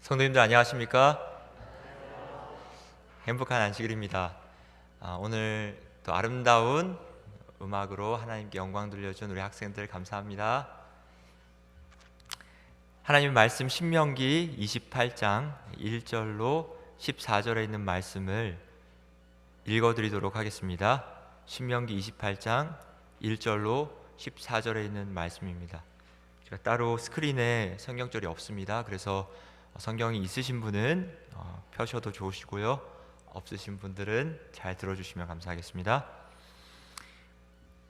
성도님들 안녕하십니까? 행복한 안식일입니다. 오늘 또 아름다운 음악으로 하나님께 영광 돌려준 우리 학생들 감사합니다. 하나님의 말씀 신명기 28장 1절로 14절에 있는 말씀을 읽어드리도록 하겠습니다. 신명기 28장 1절로 14절에 있는 말씀입니다. 제가 따로 스크린에 성경절이 없습니다. 그래서 성경이 있으신 분은 펴셔도 좋으시고요, 없으신 분들은 잘 들어주시면 감사하겠습니다.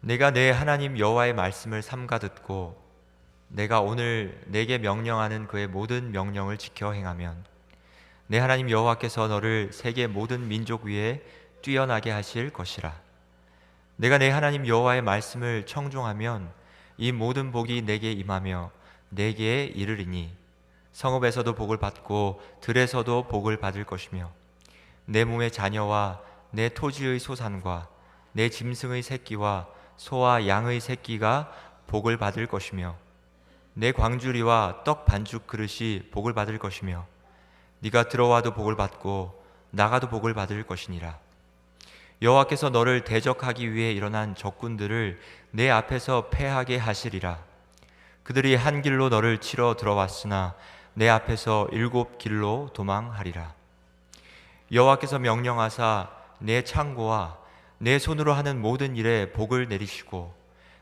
내가 내 하나님 여호와의 말씀을 삼가 듣고 내가 오늘 내게 명령하는 그의 모든 명령을 지켜 행하면 내 하나님 여호와께서 너를 세계 모든 민족 위에 뛰어나게 하실 것이라. 내가 내 하나님 여호와의 말씀을 청종하면 이 모든 복이 내게 임하며 내게 이르리니 성읍에서도 복을 받고 들에서도 복을 받을 것이며 내 몸의 자녀와 내 토지의 소산과 내 짐승의 새끼와 소와 양의 새끼가 복을 받을 것이며 내 광주리와 떡 반죽 그릇이 복을 받을 것이며 네가 들어와도 복을 받고 나가도 복을 받을 것이니라. 여호와께서 너를 대적하기 위해 일어난 적군들을 내 앞에서 패하게 하시리라. 그들이 한 길로 너를 치러 들어왔으나 내 앞에서 7 길로 도망하리라. 여호와께서 명령하사 내 창고와 내 손으로 하는 모든 일에 복을 내리시고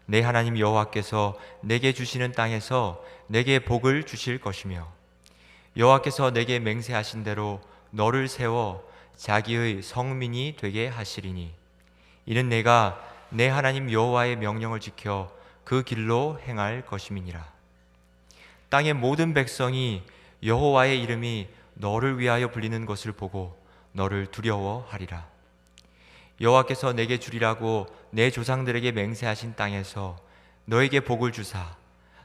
내 하나님 여호와께서 내게 주시는 땅에서 내게 복을 주실 것이며 여호와께서 내게 맹세하신 대로 너를 세워 자기의 성민이 되게 하시리니 이는 내가 내 하나님 여호와의 명령을 지켜 그 길로 행할 것임이니라. 땅의 모든 백성이 여호와의 이름이 너를 위하여 불리는 것을 보고 너를 두려워하리라. 여호와께서 내게 주리라고 내 조상들에게 맹세하신 땅에서 너에게 복을 주사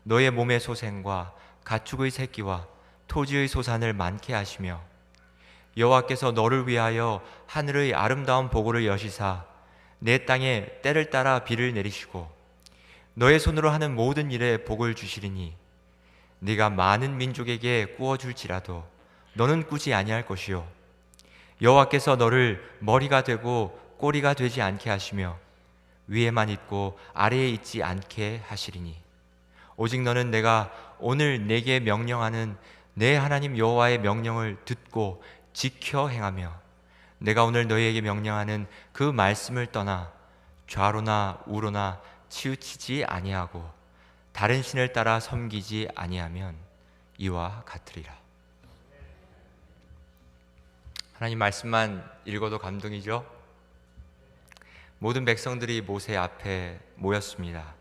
너의 몸의 소생과 가축의 새끼와 토지의 소산을 많게 하시며 여호와께서 너를 위하여 하늘의 아름다운 보고를 여시사 내 땅에 때를 따라 비를 내리시고 너의 손으로 하는 모든 일에 복을 주시리니 네가 많은 민족에게 꾸어줄지라도 너는 꾸지 아니할 것이요 여호와께서 너를 머리가 되고 꼬리가 되지 않게 하시며 위에만 있고 아래에 있지 않게 하시리니 오직 너는 내가 오늘 내게 명령하는 내 하나님 여호와의 명령을 듣고 지켜 행하며 내가 오늘 너희에게 명령하는 그 말씀을 떠나 좌로나 우로나 치우치지 아니하고 다른 신을 따라 섬기지 아니하면 이와 같으리라. 하나님 말씀만 읽어도 감동이죠. 모든 백성들이 모세 앞에 모였습니다.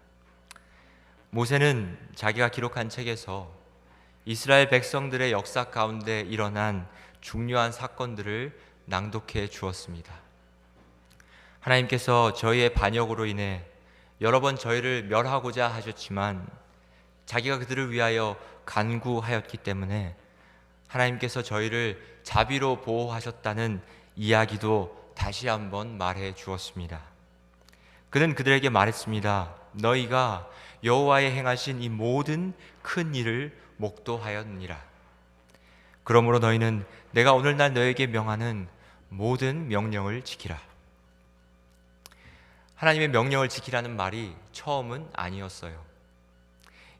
모세는 자기가 기록한 책에서 이스라엘 백성들의 역사 가운데 일어난 중요한 사건들을 낭독해 주었습니다. 하나님께서 저희의 반역으로 인해 여러 번 저희를 멸하고자 하셨지만 자기가 그들을 위하여 간구하였기 때문에 하나님께서 저희를 자비로 보호하셨다는 이야기도 다시 한번 말해 주었습니다. 그는 그들에게 말했습니다. 너희가 여호와의 행하신 이 모든 큰 일을 목도하였느니라. 그러므로 너희는 내가 오늘날 너에게 명하는 모든 명령을 지키라. 하나님의 명령을 지키라는 말이 처음은 아니었어요.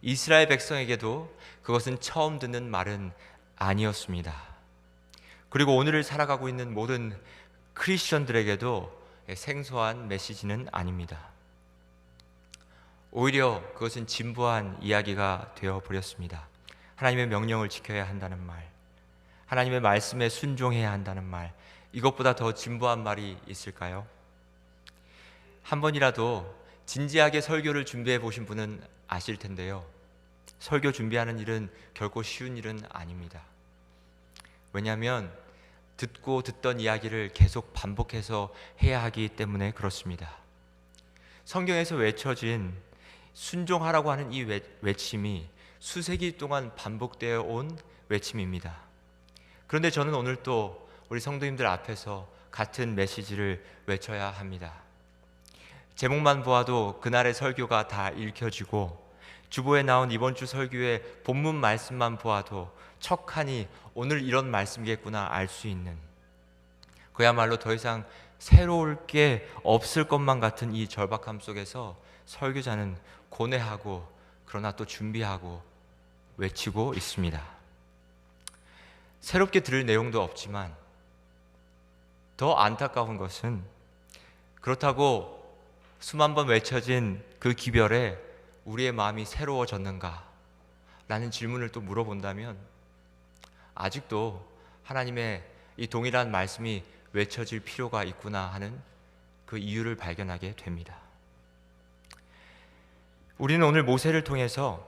이스라엘 백성에게도 그것은 처음 듣는 말은 아니었습니다. 그리고 오늘을 살아가고 있는 모든 크리스천들에게도 생소한 메시지는 아닙니다. 오히려 그것은 진부한 이야기가 되어버렸습니다. 하나님의 명령을 지켜야 한다는 말, 하나님의 말씀에 순종해야 한다는 말, 이것보다 더 진부한 말이 있을까요? 한 번이라도 진지하게 설교를 준비해 보신 분은 아실 텐데요, 설교 준비하는 일은 결코 쉬운 일은 아닙니다. 왜냐하면 듣고 듣던 이야기를 계속 반복해서 해야 하기 때문에 그렇습니다. 성경에서 외쳐진 순종하라고 하는 이 외침이 수세기 동안 반복되어 온 외침입니다. 그런데 저는 오늘 또 우리 성도님들 앞에서 같은 메시지를 외쳐야 합니다. 제목만 보아도 그날의 설교가 다 읽혀지고 주보에 나온 이번 주 설교의 본문 말씀만 보아도 척하니 오늘 이런 말씀이겠구나 알 수 있는, 그야말로 더 이상 새로울 게 없을 것만 같은 이 절박함 속에서 설교자는 고뇌하고 그러나 또 준비하고 외치고 있습니다. 새롭게 들을 내용도 없지만 더 안타까운 것은, 그렇다고 수만 번 외쳐진 그 기별에 우리의 마음이 새로워졌는가? 라는 질문을 또 물어본다면 아직도 하나님의 이 동일한 말씀이 외쳐질 필요가 있구나 하는 그 이유를 발견하게 됩니다. 우리는 오늘 모세를 통해서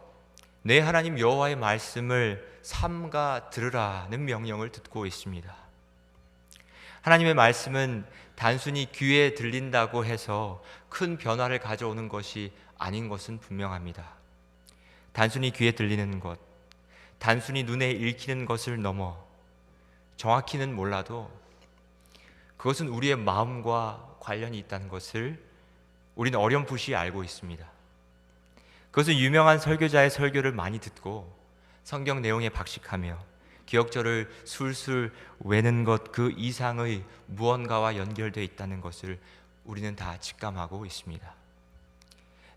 내 하나님 여호와의 말씀을 삼가 들으라는 명령을 듣고 있습니다. 하나님의 말씀은 단순히 귀에 들린다고 해서 큰 변화를 가져오는 것이 아닌 것은 분명합니다. 단순히 귀에 들리는 것, 단순히 눈에 읽히는 것을 넘어 정확히는 몰라도 그것은 우리의 마음과 관련이 있다는 것을 우리는 어렴풋이 알고 있습니다. 그것은 유명한 설교자의 설교를 많이 듣고 성경 내용에 박식하며 기억절을 술술 외는 것 그 이상의 무언가와 연결되어 있다는 것을 우리는 다 직감하고 있습니다.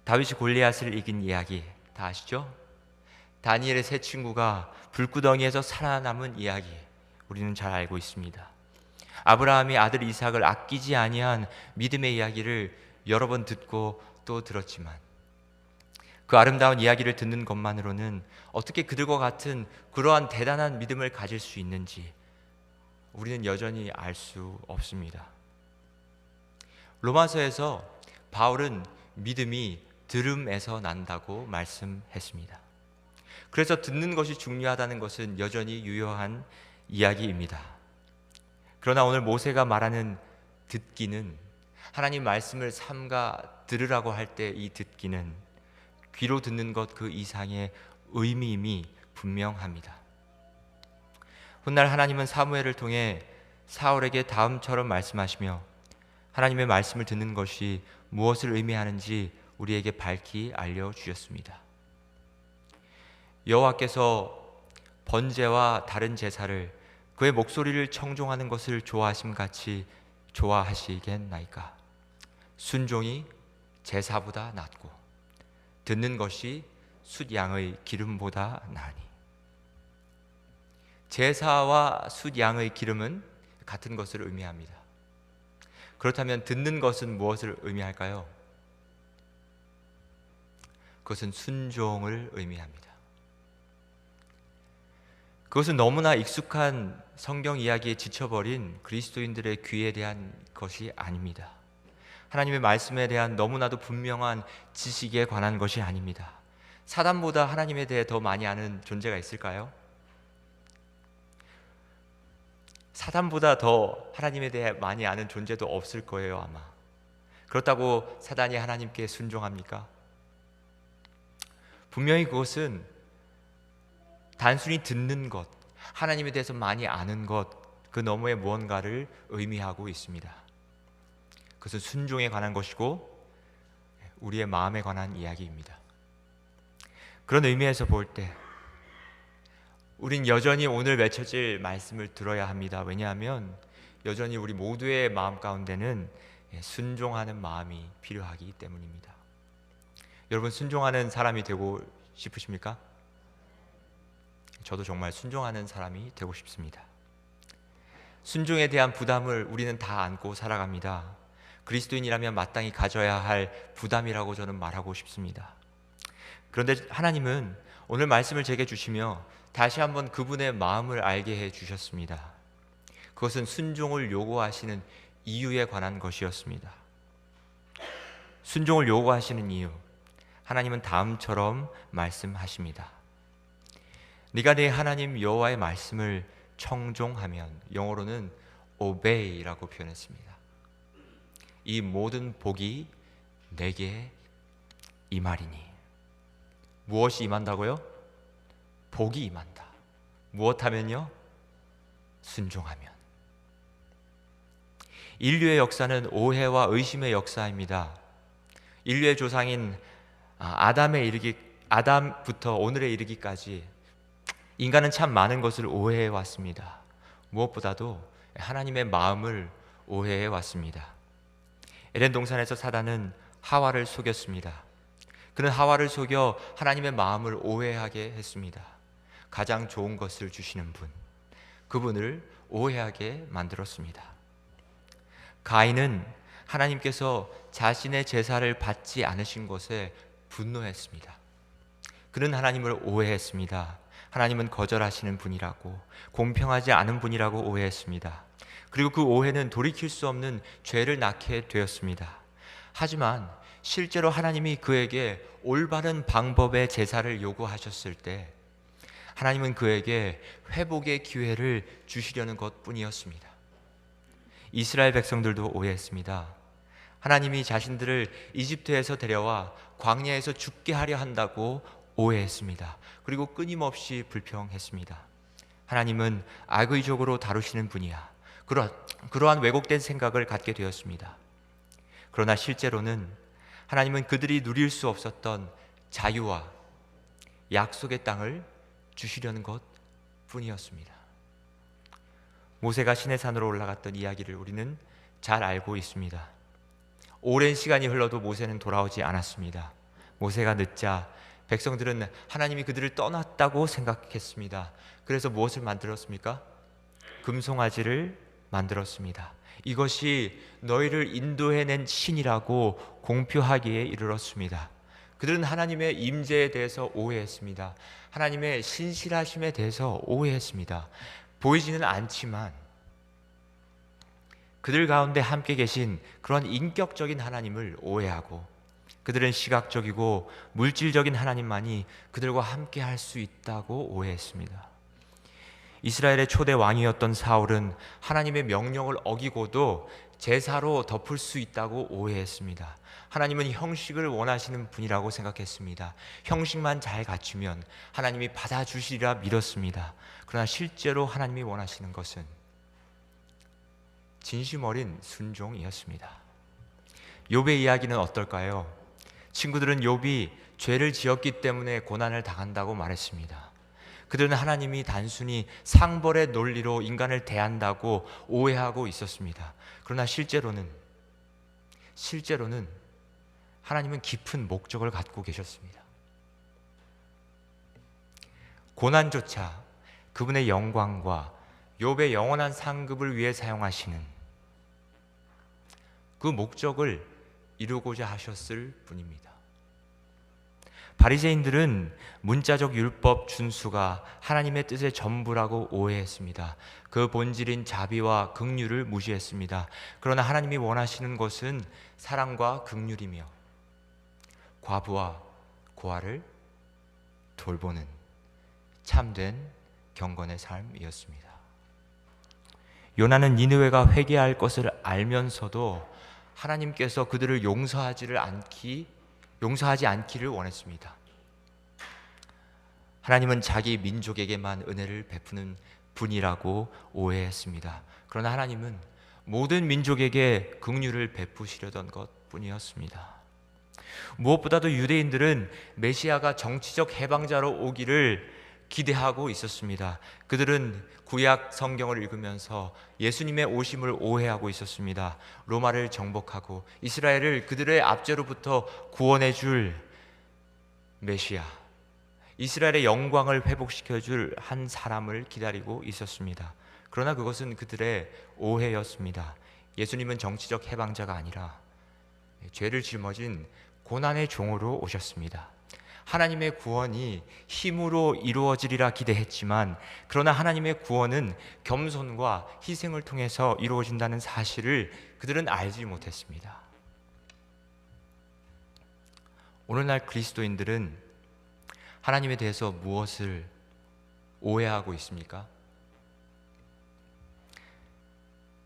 다윗이 골리앗을 이긴 이야기 다 아시죠? 다니엘의 세 친구가 불구덩이에서 살아남은 이야기 우리는 잘 알고 있습니다. 아브라함이 아들 이삭을 아끼지 아니한 믿음의 이야기를 여러 번 듣고 또 들었지만 그 아름다운 이야기를 듣는 것만으로는 어떻게 그들과 같은 그러한 대단한 믿음을 가질 수 있는지 우리는 여전히 알 수 없습니다. 로마서에서 바울은 믿음이 들음에서 난다고 말씀했습니다. 그래서 듣는 것이 중요하다는 것은 여전히 유효한 이야기입니다. 그러나 오늘 모세가 말하는 듣기는, 하나님 말씀을 삼가 들으라고 할 때 이 듣기는 귀로 듣는 것 그 이상의 의미임이 분명합니다. 훗날 하나님은 사무엘을 통해 사울에게 다음처럼 말씀하시며 하나님의 말씀을 듣는 것이 무엇을 의미하는지 우리에게 밝히 알려주셨습니다. 여호와께서 번제와 다른 제사를 그의 목소리를 청종하는 것을 좋아하심같이 좋아하시겠나이까? 순종이 제사보다 낫고 듣는 것이 숫양의 기름보다 나으니. 제사와 숫양의 기름은 같은 것을 의미합니다. 그렇다면 듣는 것은 무엇을 의미할까요? 그것은 순종을 의미합니다. 그것은 너무나 익숙한 성경 이야기에 지쳐버린 그리스도인들의 귀에 대한 것이 아닙니다. 하나님의 말씀에 대한 너무나도 분명한 지식에 관한 것이 아닙니다. 사단보다 하나님에 대해 더 많이 아는 존재가 있을까요? 사단보다 더 하나님에 대해 많이 아는 존재도 없을 거예요, 아마. 그렇다고 사단이 하나님께 순종합니까? 분명히 그것은 단순히 듣는 것, 하나님에 대해서 많이 아는 것, 그 너머의 무언가를 의미하고 있습니다. 그것은 순종에 관한 것이고 우리의 마음에 관한 이야기입니다. 그런 의미에서 볼 때 우린 여전히 오늘 외쳐질 말씀을 들어야 합니다. 왜냐하면 여전히 우리 모두의 마음 가운데는 순종하는 마음이 필요하기 때문입니다. 여러분, 순종하는 사람이 되고 싶으십니까? 저도 정말 순종하는 사람이 되고 싶습니다. 순종에 대한 부담을 우리는 다 안고 살아갑니다. 그리스도인이라면 마땅히 가져야 할 부담이라고 저는 말하고 싶습니다. 그런데 하나님은 오늘 말씀을 제게 주시며 다시 한번 그분의 마음을 알게 해 주셨습니다. 그것은 순종을 요구하시는 이유에 관한 것이었습니다. 순종을 요구하시는 이유, 하나님은 다음처럼 말씀하십니다. 네가 네 하나님 여호와의 말씀을 청종하면, 영어로는 obey라고 표현했습니다. 이 모든 복이 내게 임하리니. 무엇이 임한다고요? 복이 임한다. 무엇하면요? 순종하면. 인류의 역사는 오해와 의심의 역사입니다. 인류의 조상인 아담에 아담부터 오늘에 이르기까지 인간은 참 많은 것을 오해해 왔습니다. 무엇보다도 하나님의 마음을 오해해 왔습니다. 에덴 동산에서 사단은 하와를 속였습니다. 그는 하와를 속여 하나님의 마음을 오해하게 했습니다. 가장 좋은 것을 주시는 분, 그분을 오해하게 만들었습니다. 가인은 하나님께서 자신의 제사를 받지 않으신 것에 분노했습니다. 그는 하나님을 오해했습니다. 하나님은 거절하시는 분이라고, 공평하지 않은 분이라고 오해했습니다. 그리고 그 오해는 돌이킬 수 없는 죄를 낳게 되었습니다. 하지만 실제로 하나님이 그에게 올바른 방법의 제사를 요구하셨을 때 하나님은 그에게 회복의 기회를 주시려는 것뿐이었습니다. 이스라엘 백성들도 오해했습니다. 하나님이 자신들을 이집트에서 데려와 광야에서 죽게 하려 한다고 오해했습니다. 그리고 끊임없이 불평했습니다. 하나님은 악의적으로 다루시는 분이야. 그러한 왜곡된 생각을 갖게 되었습니다. 그러나 실제로는 하나님은 그들이 누릴 수 없었던 자유와 약속의 땅을 주시려는 것 뿐이었습니다. 모세가 시내산으로 올라갔던 이야기를 우리는 잘 알고 있습니다. 오랜 시간이 흘러도 모세는 돌아오지 않았습니다. 모세가 늦자 백성들은 하나님이 그들을 떠났다고 생각했습니다. 그래서 무엇을 만들었습니까? 금송아지를 만들었습니다. 이것이 너희를 인도해낸 신이라고 공표하기에 이르렀습니다. 그들은 하나님의 임재에 대해서 오해했습니다. 하나님의 신실하심에 대해서 오해했습니다. 보이지는 않지만 그들 가운데 함께 계신 그런 인격적인 하나님을 오해하고, 그들은 시각적이고 물질적인 하나님만이 그들과 함께 할 수 있다고 오해했습니다. 이스라엘의 초대 왕이었던 사울은 하나님의 명령을 어기고도 제사로 덮을 수 있다고 오해했습니다. 하나님은 형식을 원하시는 분이라고 생각했습니다. 형식만 잘 갖추면 하나님이 받아주시리라 믿었습니다. 그러나 실제로 하나님이 원하시는 것은 진심 어린 순종이었습니다. 욥의 이야기는 어떨까요? 친구들은 욥이 죄를 지었기 때문에 고난을 당한다고 말했습니다. 그들은 하나님이 단순히 상벌의 논리로 인간을 대한다고 오해하고 있었습니다. 그러나 실제로는 하나님은 깊은 목적을 갖고 계셨습니다. 고난조차 그분의 영광과 욥의 영원한 상급을 위해 사용하시는 그 목적을 이루고자 하셨을 뿐입니다. 바리새인들은 문자적 율법 준수가 하나님의 뜻의 전부라고 오해했습니다. 그 본질인 자비와 긍휼을 무시했습니다. 그러나 하나님이 원하시는 것은 사랑과 긍휼이며 과부와 고아를 돌보는 참된 경건의 삶이었습니다. 요나는 니느웨가 회개할 것을 알면서도 하나님께서 그들을 용서하지 않기를 원했습니다. 하나님은 자기 민족에게만 은혜를 베푸는 분이라고 오해했습니다. 그러나 하나님은 모든 민족에게 긍휼을 베푸시려던 것뿐이었습니다. 무엇보다도 유대인들은 메시아가 정치적 해방자로 오기를 기대하고 있었습니다. 그들은 구약 성경을 읽으면서 예수님의 오심을 오해하고 있었습니다. 로마를 정복하고 이스라엘을 그들의 압제로부터 구원해 줄 메시아, 이스라엘의 영광을 회복시켜 줄 한 사람을 기다리고 있었습니다. 그러나 그것은 그들의 오해였습니다. 예수님은 정치적 해방자가 아니라 죄를 짊어진 고난의 종으로 오셨습니다. 하나님의 구원이 힘으로 이루어지리라 기대했지만, 그러나 하나님의 구원은 겸손과 희생을 통해서 이루어진다는 사실을 그들은 알지 못했습니다. 오늘날 그리스도인들은 하나님에 대해서 무엇을 오해하고 있습니까?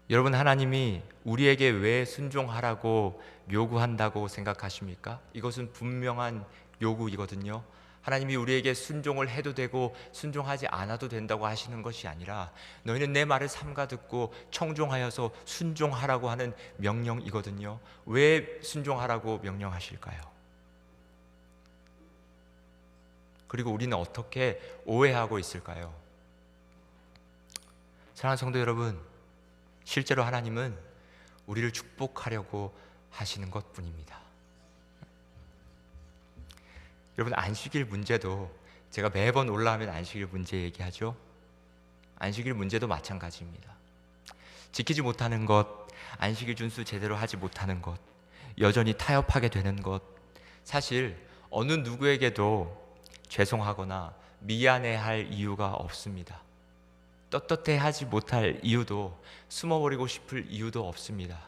여러분, 하나님이 우리에게 왜 순종하라고 요구한다고 생각하십니까? 이것은 분명한 요구이거든요. 하나님이 우리에게 순종을 해도 되고 순종하지 않아도 된다고 하시는 것이 아니라 너희는 내 말을 삼가 듣고 청종하여서 순종하라고 하는 명령이거든요. 왜 순종하라고 명령하실까요? 그리고 우리는 어떻게 오해하고 있을까요? 사랑하는 성도 여러분, 실제로 하나님은 우리를 축복하려고 하시는 것뿐입니다. 여러분, 안식일 문제도 제가 매번 올라오면 안식일 문제 얘기하죠. 안식일 문제도 마찬가지입니다. 지키지 못하는 것, 안식일 준수 제대로 하지 못하는 것, 여전히 타협하게 되는 것, 사실 어느 누구에게도 죄송하거나 미안해할 이유가 없습니다. 떳떳해하지 못할 이유도, 숨어버리고 싶을 이유도 없습니다.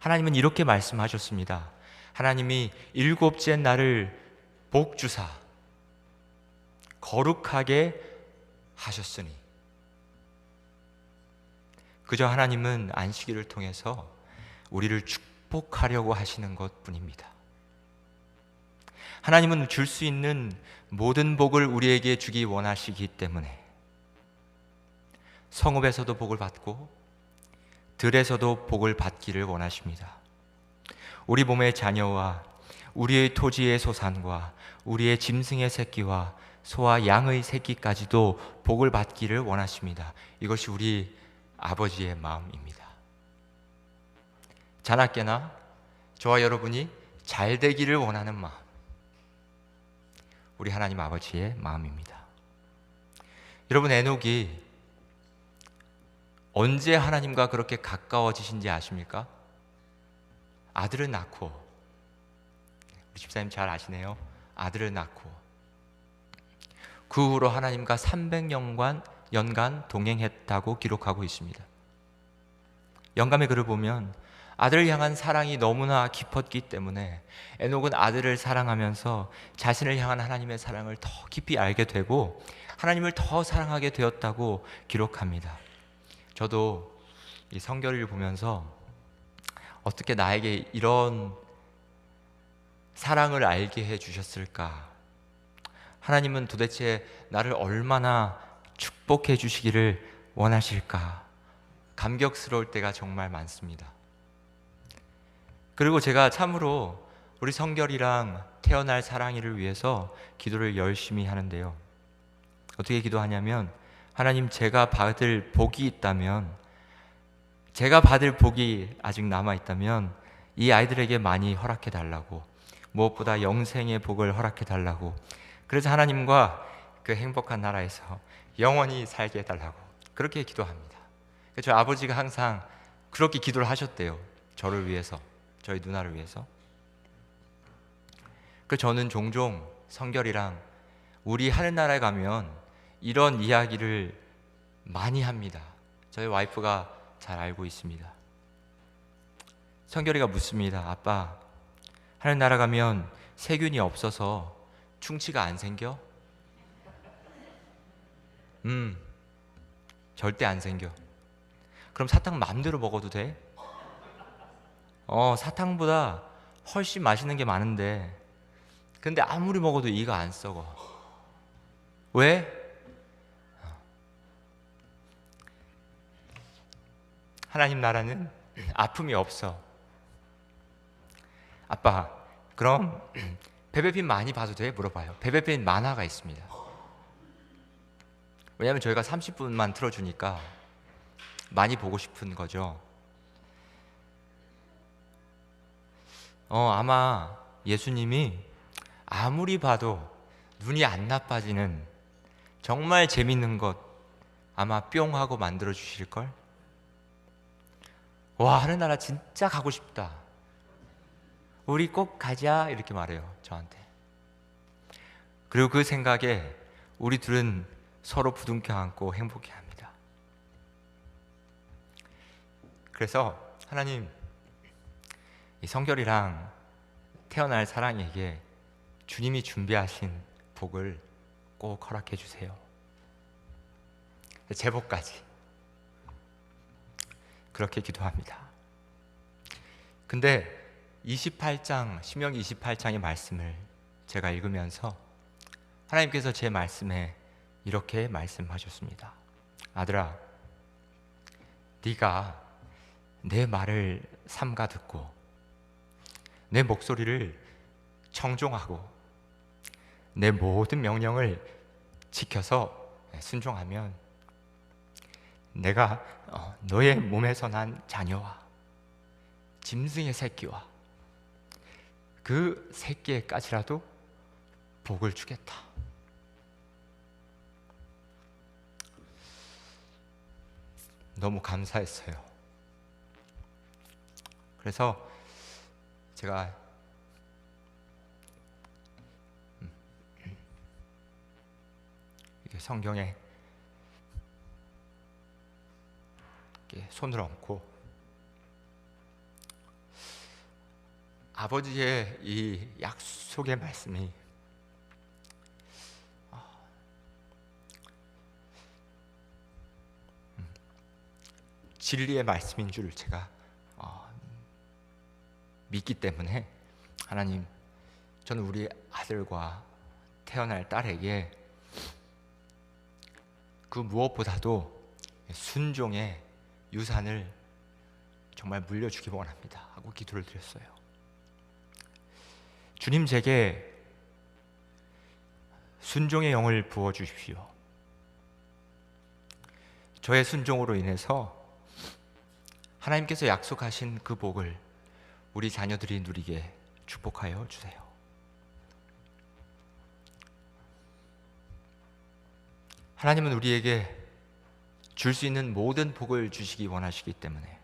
하나님은 이렇게 말씀하셨습니다. 하나님이 일곱째 날을 복주사 거룩하게 하셨으니, 그저 하나님은 안식일을 통해서 우리를 축복하려고 하시는 것뿐입니다. 하나님은 줄 수 있는 모든 복을 우리에게 주기 원하시기 때문에 성읍에서도 복을 받고 들에서도 복을 받기를 원하십니다. 우리 몸의 자녀와 우리의 토지의 소산과 우리의 짐승의 새끼와 소와 양의 새끼까지도 복을 받기를 원하십니다. 이것이 우리 아버지의 마음입니다. 자나깨나 저와 여러분이 잘 되기를 원하는 마음, 우리 하나님 아버지의 마음입니다. 여러분, 에녹이 언제 하나님과 그렇게 가까워지신지 아십니까? 아들을 낳고, 우리 집사님 잘 아시네요. 아들을 낳고 그 후로 하나님과 300년간 동행했다고 기록하고 있습니다. 영감의 글을 보면 아들을 향한 사랑이 너무나 깊었기 때문에 에녹은 아들을 사랑하면서 자신을 향한 하나님의 사랑을 더 깊이 알게 되고 하나님을 더 사랑하게 되었다고 기록합니다. 저도 이 성결을 보면서 어떻게 나에게 이런 사랑을 알게 해주셨을까? 하나님은 도대체 나를 얼마나 축복해 주시기를 원하실까? 감격스러울 때가 정말 많습니다. 그리고 제가 참으로 우리 성결이랑 태어날 사랑이를 위해서 기도를 열심히 하는데요. 어떻게 기도하냐면, 하나님, 제가 받을 복이 있다면, 제가 받을 복이 아직 남아있다면 이 아이들에게 많이 허락해 달라고, 무엇보다 영생의 복을 허락해 달라고, 그래서 하나님과 그 행복한 나라에서 영원히 살게 해달라고 그렇게 기도합니다. 저희 아버지가 항상 그렇게 기도를 하셨대요. 저를 위해서, 저희 누나를 위해서. 저는 종종 성결이랑 우리 하늘나라에 가면 이런 이야기를 많이 합니다. 저희 와이프가 잘 알고 있습니다. 성결이가 묻습니다. 아빠, 하늘나라 가면 세균이 없어서 충치가 안 생겨? 절대 안 생겨. 그럼 사탕 마음대로 먹어도 돼? 사탕보다 훨씬 맛있는 게 많은데, 근데 아무리 먹어도 이가 안 썩어. 왜? 하나님 나라는 아픔이 없어. 아빠, 그럼 베베핀 많이 봐도 돼? 물어봐요. 베베핀 만화가 있습니다. 왜냐하면 저희가 30분만 틀어주니까 많이 보고 싶은 거죠. 아마 예수님이 아무리 봐도 눈이 안 나빠지는 정말 재밌는 것 아마 뿅 하고 만들어 주실걸? 와, 하늘나라 진짜 가고 싶다. 우리 꼭 가자, 이렇게 말해요, 저한테. 그리고 그 생각에 우리 둘은 서로 부둥켜 안고 행복해 합니다. 그래서 하나님, 이 성결이랑 태어날 사랑에게 주님이 준비하신 복을 꼭 허락해 주세요. 제복까지 그렇게 기도합니다. 근데 28장, 신명기 28장의 말씀을 제가 읽으면서 하나님께서 제 말씀에 이렇게 말씀하셨습니다. 아들아, 네가 내 말을 삼가 듣고 내 목소리를 청종하고 내 모든 명령을 지켜서 순종하면 내가 너의 몸에서 난 자녀와 짐승의 새끼와 그 새끼에까지라도 복을 주겠다. 너무 감사했어요. 그래서 제가 이렇게 성경에 이렇게 손을 얹고 아버지의 이 약속의 말씀이 진리의 말씀인 줄 제가 믿기 때문에 하나님, 저는 우리 아들과 태어날 딸에게 그 무엇보다도 순종의 유산을 정말 물려주기 원합니다 하고 기도를 드렸어요. 주님, 제게 순종의 영을 부어주십시오. 저의 순종으로 인해서 하나님께서 약속하신 그 복을 우리 자녀들이 누리게 축복하여 주세요. 하나님은 우리에게 줄 수 있는 모든 복을 주시기 원하시기 때문에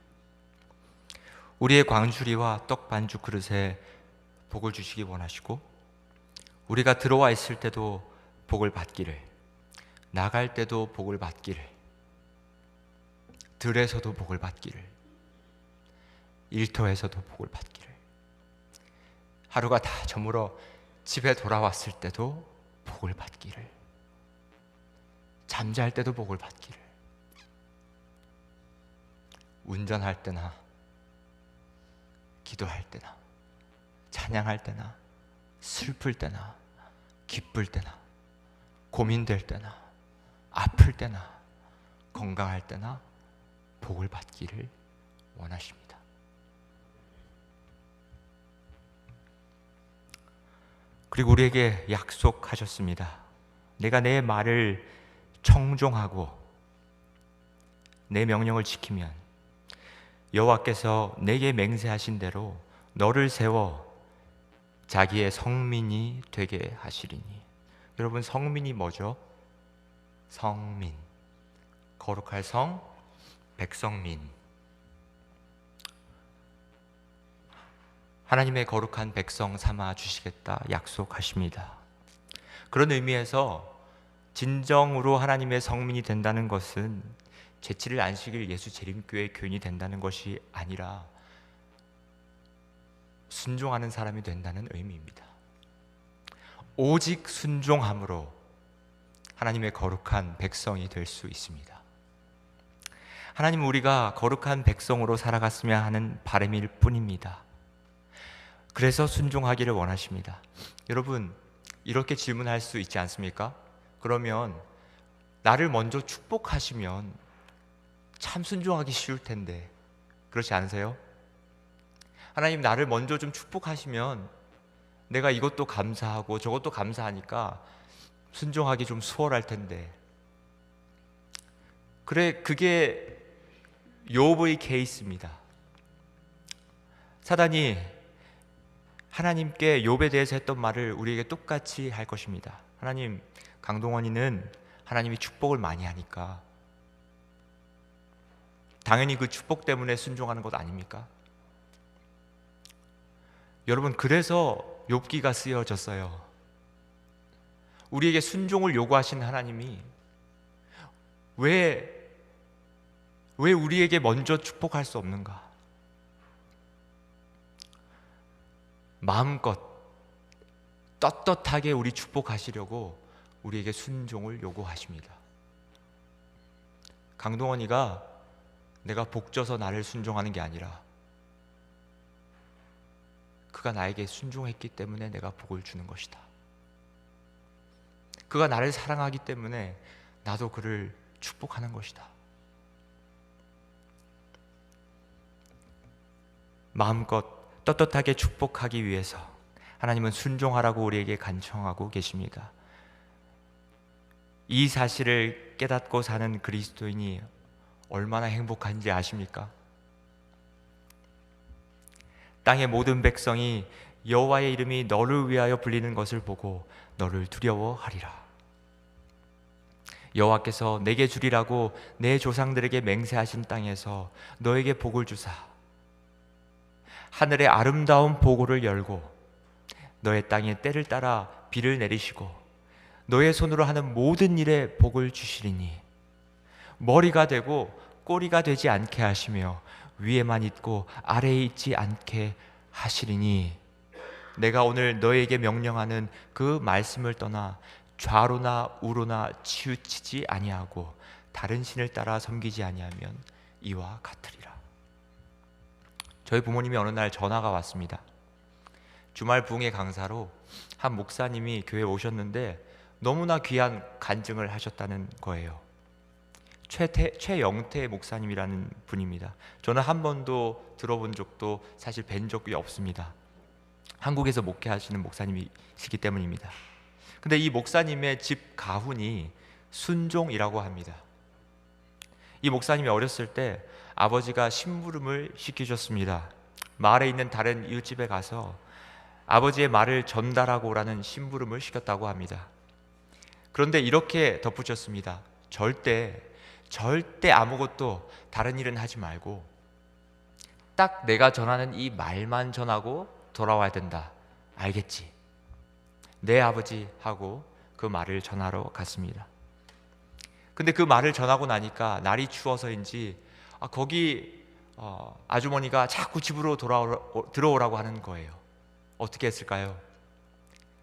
우리의 광주리와 떡 반죽 그릇에 복을 주시기 원하시고, 우리가 들어와 있을 때도 복을 받기를, 나갈 때도 복을 받기를, 들에서도 복을 받기를, 일터에서도 복을 받기를, 하루가 다 저물어 집에 돌아왔을 때도 복을 받기를, 잠잘 때도 복을 받기를, 운전할 때나 기도할 때나 찬양할 때나 슬플 때나 기쁠 때나 고민될 때나 아플 때나 건강할 때나 복을 받기를 원하십니다. 그리고 우리에게 약속하셨습니다. 내가 내 말을 청종하고 내 명령을 지키면 여호와께서 내게 맹세하신 대로 너를 세워 자기의 성민이 되게 하시리니. 여러분, 성민이 뭐죠? 성민, 거룩할 성, 백성민. 하나님의 거룩한 백성 삼아 주시겠다 약속하십니다. 그런 의미에서 진정으로 하나님의 성민이 된다는 것은 제7일 안식일 예수 재림교회 교인이 된다는 것이 아니라 순종하는 사람이 된다는 의미입니다. 오직 순종함으로 하나님의 거룩한 백성이 될 수 있습니다. 하나님은 우리가 거룩한 백성으로 살아갔으면 하는 바람일 뿐입니다. 그래서 순종하기를 원하십니다. 여러분, 이렇게 질문할 수 있지 않습니까? 그러면 나를 먼저 축복하시면 참 순종하기 쉬울 텐데 그렇지 않으세요? 하나님, 나를 먼저 좀 축복하시면 내가 이것도 감사하고 저것도 감사하니까 순종하기 좀 수월할 텐데. 그래, 그게 욥의 케이스입니다. 사단이 하나님께 욥에 대해서 했던 말을 우리에게 똑같이 할 것입니다. 하나님, 강동원이는 하나님이 축복을 많이 하니까 당연히 그 축복 때문에 순종하는 것 아닙니까? 여러분, 그래서 욥기가 쓰여졌어요. 우리에게 순종을 요구하신 하나님이 왜 우리에게 먼저 축복할 수 없는가? 마음껏 떳떳하게 우리 축복하시려고 우리에게 순종을 요구하십니다. 강동원이가 내가 복져서 나를 순종하는 게 아니라 그가 나에게 순종했기 때문에 내가 복을 주는 것이다. 그가 나를 사랑하기 때문에 나도 그를 축복하는 것이다. 마음껏 떳떳하게 축복하기 위해서 하나님은 순종하라고 우리에게 간청하고 계십니다. 이 사실을 깨닫고 사는 그리스도인이 얼마나 행복한지 아십니까? 땅의 모든 백성이 여호와의 이름이 너를 위하여 불리는 것을 보고 너를 두려워하리라. 여호와께서 내게 주리라고 내 조상들에게 맹세하신 땅에서 너에게 복을 주사 하늘의 아름다운 보고를 열고 너의 땅에 때를 따라 비를 내리시고 너의 손으로 하는 모든 일에 복을 주시리니 머리가 되고 꼬리가 되지 않게 하시며 위에만 있고 아래에 있지 않게 하시리니 내가 오늘 너에게 명령하는 그 말씀을 떠나 좌로나 우로나 치우치지 아니하고 다른 신을 따라 섬기지 아니하면 이와 같으리라. 저희 부모님이 어느 날 전화가 왔습니다. 주말 부흥회 강사로 한 목사님이 교회에 오셨는데 너무나 귀한 간증을 하셨다는 거예요. 최영태 목사님이라는 분입니다. 저는 한 번도 들어본 적도 사실 뵌 적이 없습니다. 한국에서 목회하시는 목사님이시기 때문입니다. 근데 이 목사님의 집 가훈이 순종이라고 합니다. 이 목사님이 어렸을 때 아버지가 심부름을 시키셨습니다. 마을에 있는 다른 이웃집에 가서 아버지의 말을 전달하고 오라는 심부름을 시켰다고 합니다. 그런데 이렇게 덧붙였습니다. 절대 아무것도 다른 일은 하지 말고 딱 내가 전하는 이 말만 전하고 돌아와야 된다. 알겠지? 네 아버지 하고 그 말을 전하러 갔습니다. 근데 그 말을 전하고 나니까 날이 추워서인지 거기 아주머니가 자꾸 집으로 들어오라고 하는 거예요. 어떻게 했을까요?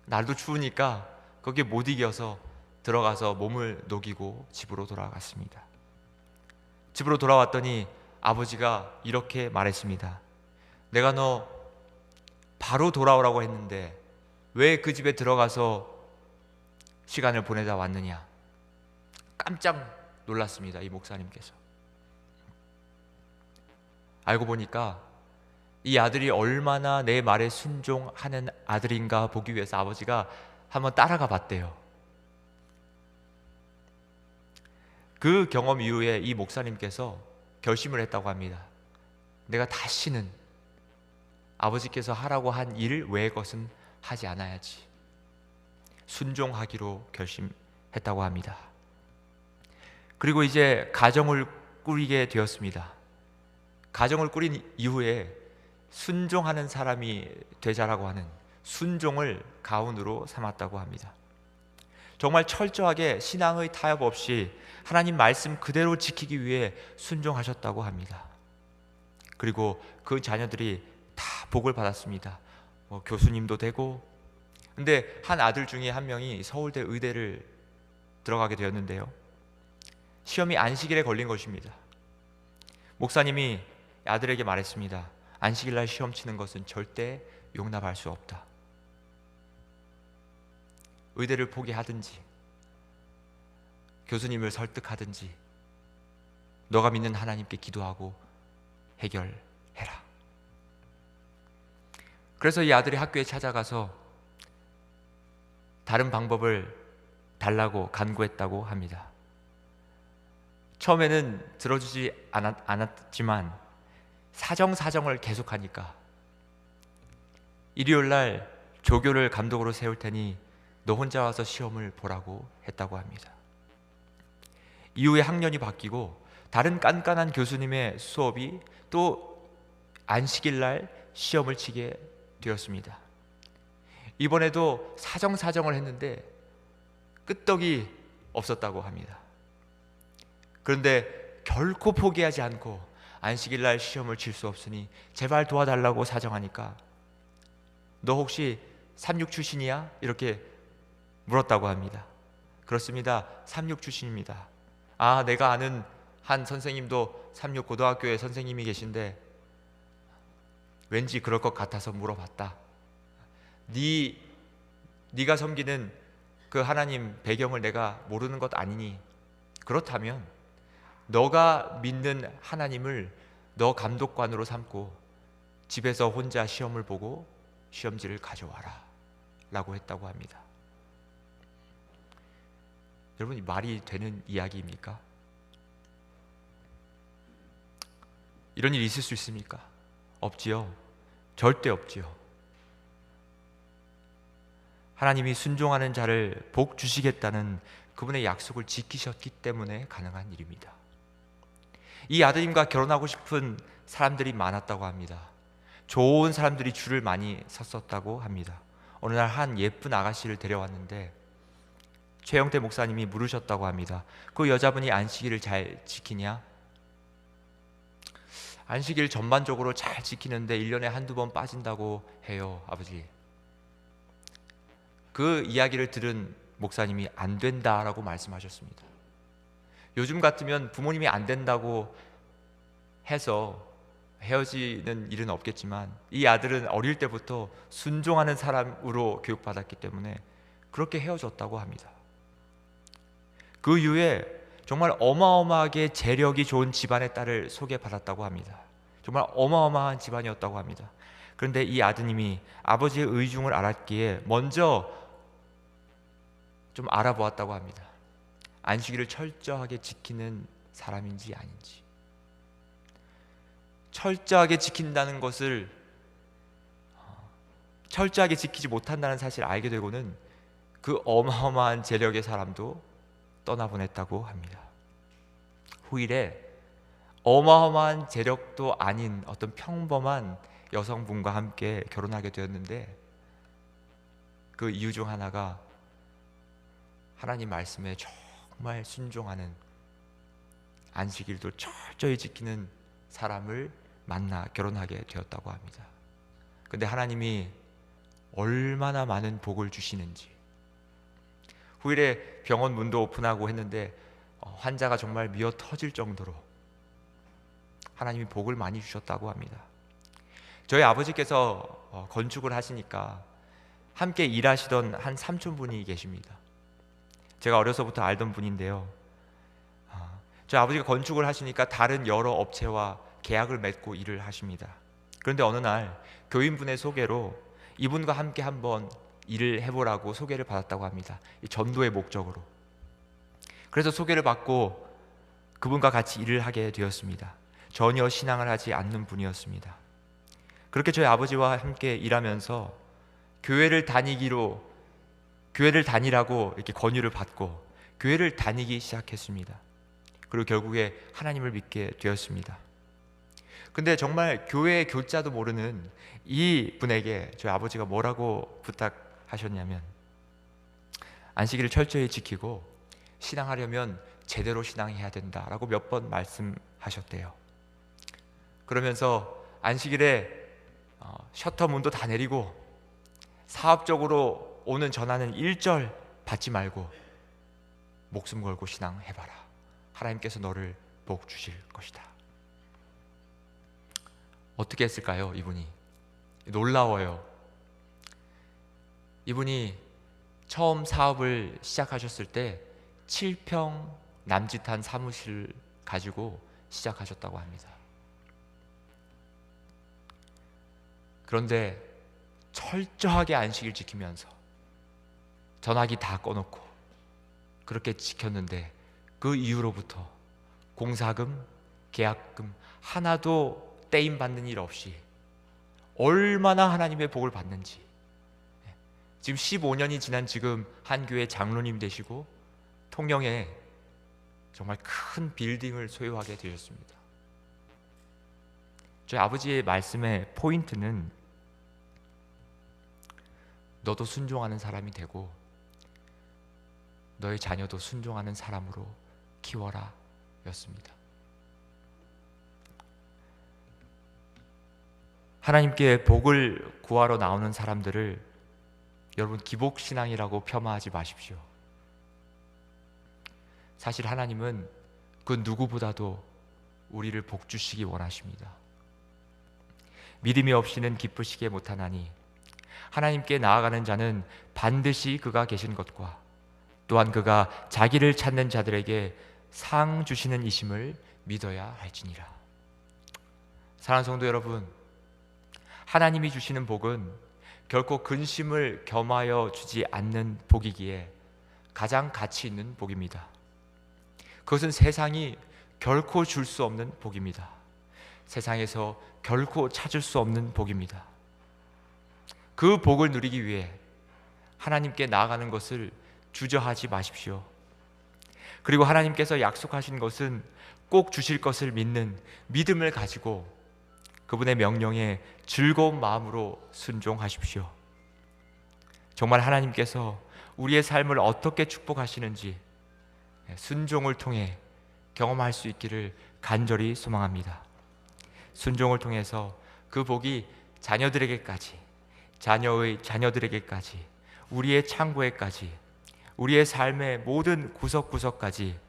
날도 추우니까 거기에 못 이겨서 들어가서 몸을 녹이고 집으로 돌아갔습니다. 집으로 돌아왔더니 아버지가 이렇게 말했습니다. 내가 너 바로 돌아오라고 했는데 왜 그 집에 들어가서 시간을 보내다 왔느냐? 깜짝 놀랐습니다. 이 목사님께서. 알고 보니까 이 아들이 얼마나 내 말에 순종하는 아들인가 보기 위해서 아버지가 한번 따라가 봤대요. 그 경험 이후에 이 목사님께서 결심을 했다고 합니다. 내가 다시는 아버지께서 하라고 한 일 외의 것은 하지 않아야지. 순종하기로 결심했다고 합니다. 그리고 이제 가정을 꾸리게 되었습니다. 가정을 꾸린 이후에 순종하는 사람이 되자라고 하는 순종을 가훈으로 삼았다고 합니다. 정말 철저하게 신앙의 타협 없이 하나님 말씀 그대로 지키기 위해 순종하셨다고 합니다. 그리고 그 자녀들이 다 복을 받았습니다. 교수님도 되고. 근데 한 아들 중에 한 명이 서울대 의대를 들어가게 되었는데요. 시험이 안식일에 걸린 것입니다. 목사님이 아들에게 말했습니다. 안식일날 시험 치는 것은 절대 용납할 수 없다. 의대를 포기하든지 교수님을 설득하든지 너가 믿는 하나님께 기도하고 해결해라. 그래서 이 아들이 학교에 찾아가서 다른 방법을 달라고 간구했다고 합니다. 처음에는 들어주지 않았지만 사정을 계속하니까 일요일날 조교를 감독으로 세울 테니 너 혼자 와서 시험을 보라고 했다고 합니다. 이후에 학년이 바뀌고 다른 깐깐한 교수님의 수업이 또 안식일날 시험을 치게 되었습니다. 이번에도 사정을 했는데 끄떡이 없었다고 합니다. 그런데 결코 포기하지 않고 안식일날 시험을 칠 수 없으니 제발 도와달라고 사정하니까 너 혹시 36 출신이야? 이렇게 물었다고 합니다. 그렇습니다. 36 출신입니다. 내가 아는 한 선생님도 36 고등학교에 선생님이 계신데 왠지 그럴 것 같아서 물어봤다. 네가 섬기는 그 하나님 배경을 내가 모르는 것 아니니 그렇다면 너가 믿는 하나님을 너 감독관으로 삼고 집에서 혼자 시험을 보고 시험지를 가져와라 라고 했다고 합니다. 여러분, 이 말이 되는 이야기입니까? 이런 일이 있을 수 있습니까? 없지요. 절대 없지요. 하나님이 순종하는 자를 복 주시겠다는 그분의 약속을 지키셨기 때문에 가능한 일입니다. 이 아드님과 결혼하고 싶은 사람들이 많았다고 합니다. 좋은 사람들이 줄을 많이 섰었다고 합니다. 어느 날 한 예쁜 아가씨를 데려왔는데 최영태 목사님이 물으셨다고 합니다. 그 여자분이 안식일을 잘 지키냐? 안식일 전반적으로 잘 지키는데 1년에 한두 번 빠진다고 해요, 아버지. 그 이야기를 들은 목사님이 안 된다라고 말씀하셨습니다. 요즘 같으면 부모님이 안 된다고 해서 헤어지는 일은 없겠지만 이 아들은 어릴 때부터 순종하는 사람으로 교육받았기 때문에 그렇게 헤어졌다고 합니다. 그 이후에 정말 어마어마하게 재력이 좋은 집안의 딸을 소개받았다고 합니다. 정말 어마어마한 집안이었다고 합니다. 그런데 이 아드님이 아버지의 의중을 알았기에 먼저 좀 알아보았다고 합니다. 안식일을 철저하게 지키는 사람인지 아닌지. 철저하게 지킨다는 것을 철저하게 지키지 못한다는 사실을 알게 되고는 그 어마어마한 재력의 사람도 떠나보냈다고 합니다. 후일에 어마어마한 재력도 아닌 어떤 평범한 여성분과 함께 결혼하게 되었는데 그 이유 중 하나가 하나님 말씀에 정말 순종하는, 안식일도 철저히 지키는 사람을 만나 결혼하게 되었다고 합니다. 근데 하나님이 얼마나 많은 복을 주시는지. 후일에 병원 문도 오픈하고 했는데 환자가 정말 미어 터질 정도로 하나님이 복을 많이 주셨다고 합니다. 저희 아버지께서 건축을 하시니까 함께 일하시던 한 삼촌분이 계십니다. 제가 어려서부터 알던 분인데요. 저희 아버지가 건축을 하시니까 다른 여러 업체와 계약을 맺고 일을 하십니다. 그런데 어느 날 교인분의 소개로 이분과 함께 한번 일을 해보라고 소개를 받았다고 합니다. 이 전도의 목적으로. 그래서 소개를 받고 그분과 같이 일을 하게 되었습니다. 전혀 신앙을 하지 않는 분이었습니다. 그렇게 저희 아버지와 함께 일하면서 교회를 다니라고 이렇게 권유를 받고 교회를 다니기 시작했습니다. 그리고 결국에 하나님을 믿게 되었습니다. 근데 정말 교회의 교자도 모르는 이 분에게 저희 아버지가 뭐라고 부탁하셨냐면, 안식일을 철저히 지키고 신앙하려면 제대로 신앙해야 된다라고 몇 번 말씀하셨대요. 그러면서 안식일에 셔터 문도 다 내리고 사업적으로 오는 전화는 일절 받지 말고 목숨 걸고 신앙해봐라. 하나님께서 너를 복 주실 것이다. 어떻게 했을까요? 이분이 놀라워요. 이분이 처음 사업을 시작하셨을 때 7평 남짓한 사무실을 가지고 시작하셨다고 합니다. 그런데 철저하게 안식일 지키면서 전화기 다 꺼놓고 그렇게 지켰는데 그 이후로부터 공사금, 계약금 하나도 떼임 받는 일 없이 얼마나 하나님의 복을 받는지. 지금 15년이 지난 지금 한 교회 장로님 되시고 통영에 정말 큰 빌딩을 소유하게 되셨습니다. 저희 아버지의 말씀의 포인트는 너도 순종하는 사람이 되고 너의 자녀도 순종하는 사람으로 키워라 였습니다. 하나님께 복을 구하러 나오는 사람들을 여러분 기복신앙이라고 폄하하지 마십시오. 사실 하나님은 그 누구보다도 우리를 복주시기 원하십니다. 믿음이 없이는 기쁘시게 못하나니 하나님께 나아가는 자는 반드시 그가 계신 것과 또한 그가 자기를 찾는 자들에게 상 주시는 이심을 믿어야 할지니라. 사랑하는 성도 여러분, 하나님이 주시는 복은 결코 근심을 겸하여 주지 않는 복이기에 가장 가치 있는 복입니다. 그것은 세상이 결코 줄 수 없는 복입니다. 세상에서 결코 찾을 수 없는 복입니다. 그 복을 누리기 위해 하나님께 나아가는 것을 주저하지 마십시오. 그리고 하나님께서 약속하신 것은 꼭 주실 것을 믿는 믿음을 가지고 그분의 명령에 즐거운 마음으로 순종하십시오. 정말 하나님께서 우리의 삶을 어떻게 축복하시는지 순종을 통해 경험할 수 있기를 간절히 소망합니다. 순종을 통해서 그 복이 자녀들에게까지, 자녀의 자녀들에게까지, 우리의 창고에까지, 우리의 삶의 모든 구석구석까지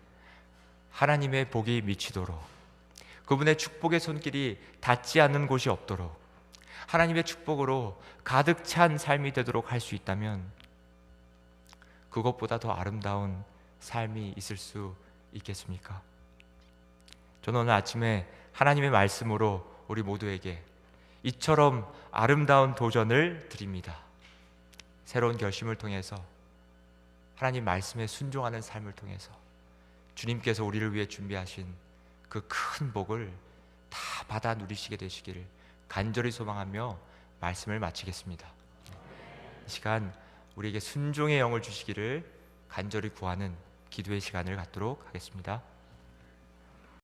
하나님의 복이 미치도록, 그분의 축복의 손길이 닿지 않는 곳이 없도록 하나님의 축복으로 가득 찬 삶이 되도록 할 수 있다면 그것보다 더 아름다운 삶이 있을 수 있겠습니까? 저는 오늘 아침에 하나님의 말씀으로 우리 모두에게 이처럼 아름다운 도전을 드립니다. 새로운 결심을 통해서, 하나님 말씀에 순종하는 삶을 통해서 주님께서 우리를 위해 준비하신 그 큰 복을 다 받아 누리시게 되시기를 간절히 소망하며 말씀을 마치겠습니다. 이 시간 우리에게 순종의 영을 주시기를 간절히 구하는 기도의 시간을 갖도록 하겠습니다.